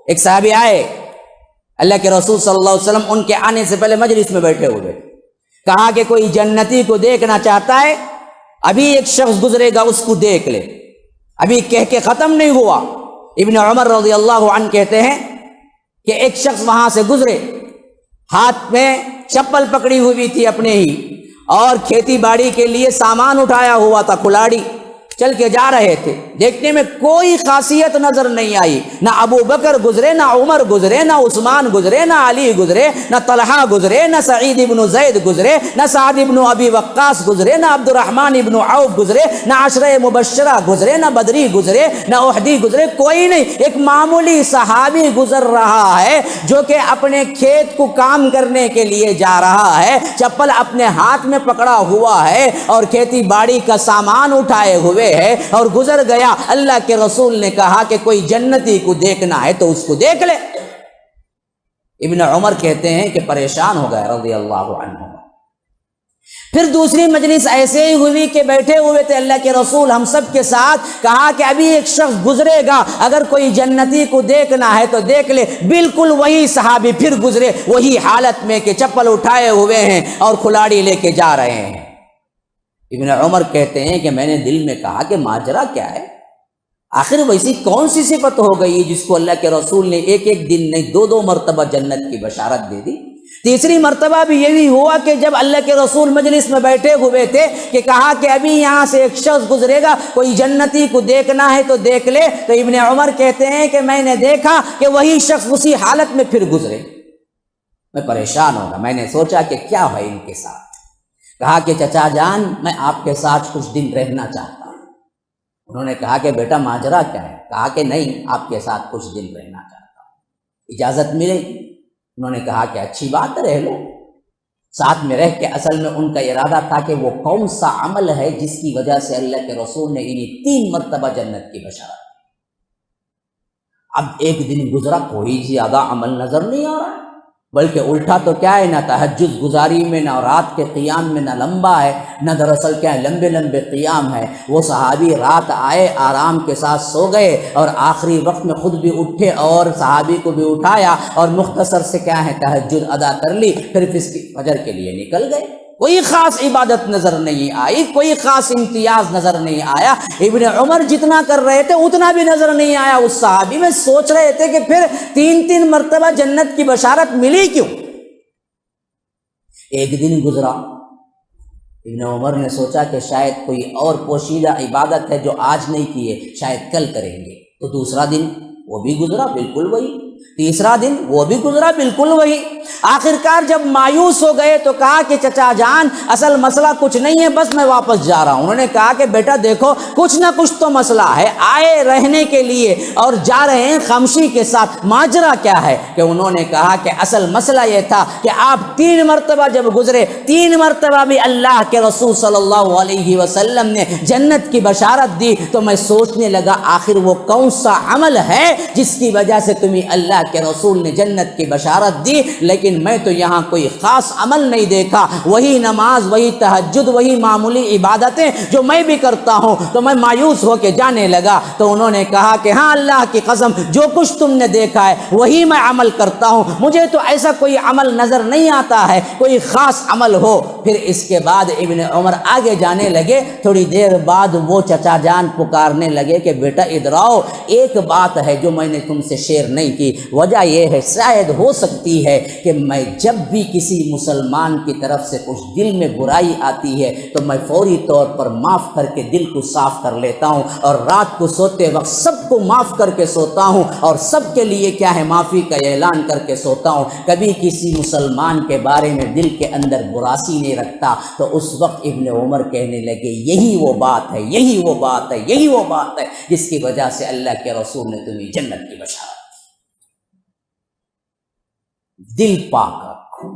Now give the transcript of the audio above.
ایک صحابی آئے اللہ کے رسول صلی اللہ علیہ وسلم ان کے آنے سے پہلے مجلس میں بیٹھے ہوئے، کہا کہ کوئی جنتی کو دیکھنا چاہتا ہے، ابھی ایک شخص گزرے گا اس کو دیکھ لے۔ ابھی کہہ کے ختم نہیں ہوا، ابن عمر رضی اللہ عنہ کہتے ہیں کہ ایک شخص وہاں سے گزرے، ہاتھ میں چپل پکڑی ہوئی تھی اپنے ہی، اور کھیتی باڑی کے لیے سامان اٹھایا ہوا تھا، کھلاڑی چل کے جا رہے تھے۔ دیکھنے میں کوئی خاصیت نظر نہیں آئی، نہ ابو بکر گزرے، نہ عمر گزرے، نہ عثمان گزرے، نہ علی گزرے، نہ طلحہ گزرے، نہ سعید ابن زید گزرے، نہ سعد ابن ابی وقاص گزرے، نہ عبد الرحمن ابن عوف گزرے، نہ عشرہ مبشرہ گزرے، نہ بدری گزرے، نہ احدی گزرے، کوئی نہیں۔ ایک معمولی صحابی گزر رہا ہے جو کہ اپنے کھیت کو کام کرنے کے لیے جا رہا ہے، چپل اپنے ہاتھ میں پکڑا ہوا ہے اور کھیتی باڑی کا سامان اٹھائے ہوئے ہے اور گزر گیا۔ اللہ کے رسول نے کہا کہ کوئی جنتی کو دیکھنا ہے تو اس کو دیکھ لے۔ ابن عمر کہتے ہیں کہ پریشان ہو گئے رضی اللہ عنہ۔ پھر دوسری مجلس ایسے ہی ہوئی کہ بیٹھے ہوئے تھے اللہ کے رسول ہم سب کے ساتھ، کہا کہ ابھی ایک شخص گزرے گا، اگر کوئی جنتی کو دیکھنا ہے تو دیکھ لے۔ بالکل وہی صحابی پھر گزرے، وہی حالت میں کہ چپل اٹھائے ہوئے ہیں اور کھلاڑی لے کے جا رہے ہیں۔ ابن عمر کہتے ہیں کہ میں نے دل میں کہا کہ ماجرا کیا ہے، آخر ویسی کون سی صفت ہو گئی جس کو اللہ کے رسول نے ایک ایک دن نہیں دو مرتبہ جنت کی بشارت دے دی۔ تیسری مرتبہ بھی یہی ہوا کہ جب اللہ کے رسول مجلس میں بیٹھے ہوئے تھے کہ کہا کہ ابھی یہاں سے ایک شخص گزرے گا، کوئی جنتی کو دیکھنا ہے تو دیکھ لے، تو ابن عمر کہتے ہیں کہ میں نے دیکھا کہ وہی شخص اسی حالت میں پھر گزرے۔ میں پریشان ہو گیا، میں نے سوچا کہ کیا ہے ان کے ساتھ۔ کہا کہ چچا جان میں آپ کے ساتھ کچھ دن رہنا چاہتا ہوں۔ انہوں نے کہا کہ بیٹا ماجرا کیا ہے؟ کہا کہ نہیں، آپ کے ساتھ کچھ دن رہنا چاہتا ہوں، اجازت ملے گی؟ انہوں نے کہا کہ اچھی بات ہے، رہ لو۔ ساتھ میں رہ کے اصل میں ان کا ارادہ تھا کہ وہ کون سا عمل ہے جس کی وجہ سے اللہ کے رسول نے انہیں 3 مرتبہ جنت کی بشارت دی۔ اب ایک دن گزرا، کوئی زیادہ عمل نظر نہیں آ رہا، بلکہ الٹا تو کیا ہے، نہ تہجد گزاری میں، نہ رات کے قیام میں، نہ لمبا ہے، نہ دراصل کیا ہے لمبے لمبے قیام ہے۔ وہ صحابی رات آئے، آرام کے ساتھ سو گئے اور آخری وقت میں خود بھی اٹھے اور صحابی کو بھی اٹھایا اور مختصر سے کیا ہے تہجد ادا کر لی، پھر فجر کے لیے نکل گئے۔ کوئی خاص عبادت نظر نہیں آئی، کوئی خاص امتیاز نظر نہیں آیا۔ ابن عمر جتنا کر رہے تھے اتنا بھی نظر نہیں آیا اس صحابی میں۔ سوچ رہے تھے کہ پھر 3 مرتبہ جنت کی بشارت ملی کیوں؟ ایک دن گزرا، ابن عمر نے سوچا کہ شاید کوئی اور پوشیدہ عبادت ہے جو آج نہیں کیے، شاید کل کریں گے۔ تو دوسرا دن وہ بھی گزرا، بالکل وہی۔ تیسرا دن وہ بھی گزرا، بالکل وہی۔ آخرکار جب مایوس ہو گئے تو کہا کہ چچا جان اصل مسئلہ کچھ نہیں ہے، بس میں واپس جا رہا ہوں۔ انہوں نے کہا کہ بیٹا دیکھو کچھ نہ کچھ تو مسئلہ ہے، آئے رہنے کے لیے اور جا رہے ہیں خاموشی کے ساتھ، ماجرا کیا ہے؟ کہ انہوں نے کہا کہ اصل مسئلہ یہ تھا کہ آپ 3 مرتبہ جب گزرے، 3 مرتبہ بھی اللہ کے رسول صلی اللہ علیہ وسلم نے جنت کی بشارت دی، تو میں سوچنے لگا آخر وہ کون سا عمل ہے جس کی وجہ سے تمہیں اللہ کے رسول نے جنت کی بشارت دی، لیکن میں تو یہاں کوئی خاص عمل نہیں دیکھا، وہی نماز، وہی تہجد، وہی معمولی عبادتیں جو میں بھی کرتا ہوں۔ تو میں مایوس ہو کے جانے لگا۔ تو انہوں نے کہا کہ ہاں اللہ کی قسم جو کچھ تم نے دیکھا ہے وہی میں عمل کرتا ہوں، مجھے تو ایسا کوئی عمل نظر نہیں آتا ہے کوئی خاص عمل ہو۔ پھر اس کے بعد ابن عمر آگے جانے لگے، تھوڑی دیر بعد وہ چچا جان پکارنے لگے کہ بیٹا ادھر آؤ، ایک بات ہے جو میں نے تم سے شیئر نہیں کی، وجہ یہ ہے شاید ہو سکتی ہے کہ میں جب بھی کسی مسلمان کی طرف سے کچھ دل میں برائی آتی ہے تو میں فوری طور پر معاف کر کے دل کو صاف کر لیتا ہوں، اور رات کو سوتے وقت سب کو معاف کر کے سوتا ہوں اور سب کے لیے کیا ہے معافی کا اعلان کر کے سوتا ہوں، کبھی کسی مسلمان کے بارے میں دل کے اندر براسی نہیں رکھتا۔ تو اس وقت ابن عمر کہنے لگے یہی وہ بات ہے، یہی وہ بات ہے، یہی وہ بات ہے جس کی وجہ سے اللہ کے رسول نے تمہیں جنت کی بشارت۔ دل پاک رکھو۔